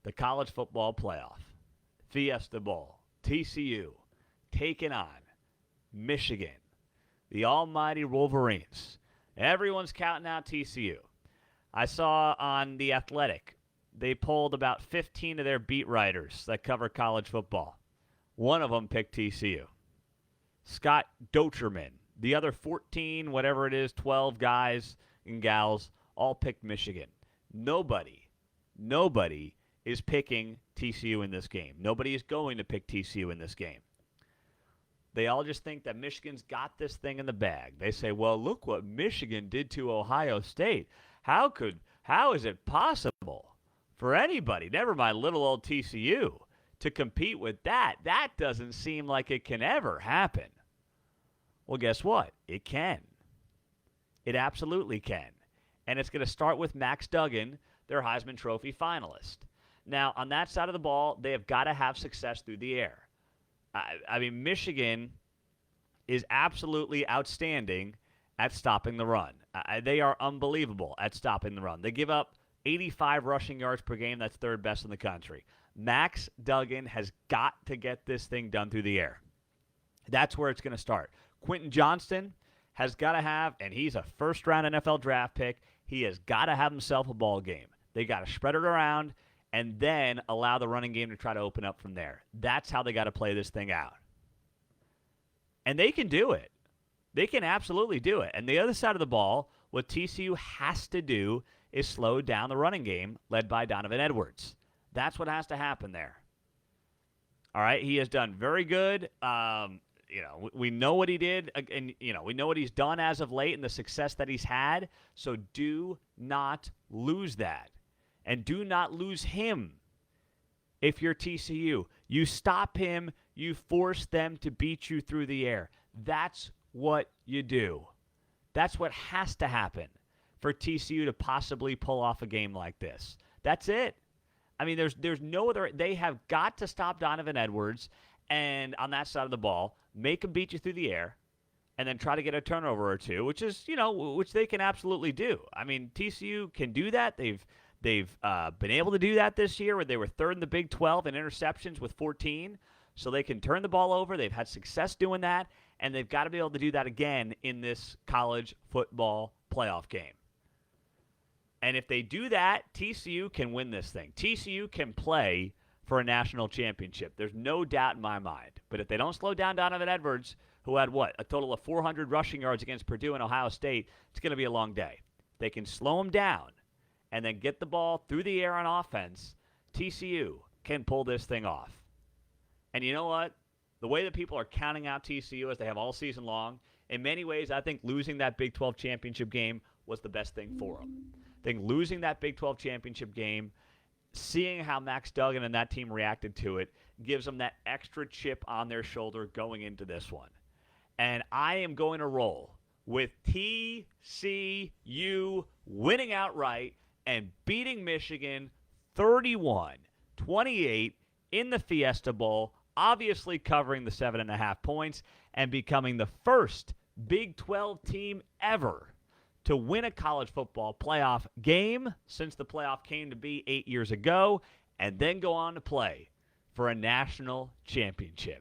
the college football playoff, Fiesta Bowl, TCU taking on Michigan, the almighty Wolverines. Everyone's counting out TCU. I saw on The Athletic, they polled about 15 of their beat writers that cover college football. One of them picked TCU. Scott Docherman. The other 14, whatever it is, 12 guys and gals, all picked Michigan. Nobody is picking TCU in this game. Nobody is going to pick TCU in this game. They all just think that Michigan's got this thing in the bag. They say, well, look what Michigan did to Ohio State. How is it possible for anybody, never mind little old TCU, to compete with that? That doesn't seem like it can ever happen. Well, guess what? It can. It absolutely can. And it's going to start with Max Duggan, their Heisman Trophy finalist. Now, on that side of the ball, they have got to have success through the air. I mean, Michigan is absolutely outstanding at stopping the run. They are unbelievable at stopping the run. They give up 85 rushing yards per game. That's third best in the country. Max Duggan has got to get this thing done through the air. That's where it's going to start. Quentin Johnston has got to have, and he's a first-round NFL draft pick, he has got to have himself a ball game. They got to spread it around and then allow the running game to try to open up from there. That's how they got to play this thing out. And they can do it. They can absolutely do it. And the other side of the ball, what TCU has to do is slow down the running game led by Donovan Edwards. That's what has to happen there. All right, he has done very good. We know what he did, and we know what he's done as of late and the success that he's had. So do not lose that, and do not lose him. If you're TCU, you stop him, you force them to beat you through the air. That's what you do. That's what has to happen for TCU to possibly pull off a game like this. That's it. I mean, there's no other. They have got to stop Donovan Edwards, and on that side of the ball, make them beat you through the air, and then try to get a turnover or two, which they can absolutely do. I mean, TCU can do that. They've been able to do that this year, where they were third in the Big 12 in interceptions with 14, so they can turn the ball over. They've had success doing that, and they've got to be able to do that again in this college football playoff game. And if they do that, TCU can win this thing. TCU can play for a national championship. There's no doubt in my mind. But if they don't slow down Donovan Edwards, who had a total of 400 rushing yards against Purdue and Ohio State, it's going to be a long day. They can slow him down and then get the ball through the air on offense. TCU can pull this thing off. And you know what? The way that people are counting out TCU, as they have all season long, in many ways, I think losing that Big 12 championship game was the best thing for them. I think losing that Big 12 championship game, seeing how Max Duggan and that team reacted to it, gives them that extra chip on their shoulder going into this one. And I am going to roll with TCU winning outright and beating Michigan 31-28 in the Fiesta Bowl, obviously covering the 7.5 points and becoming the first Big 12 team ever to win a college football playoff game since the playoff came to be 8 years ago, and then go on to play for a national championship.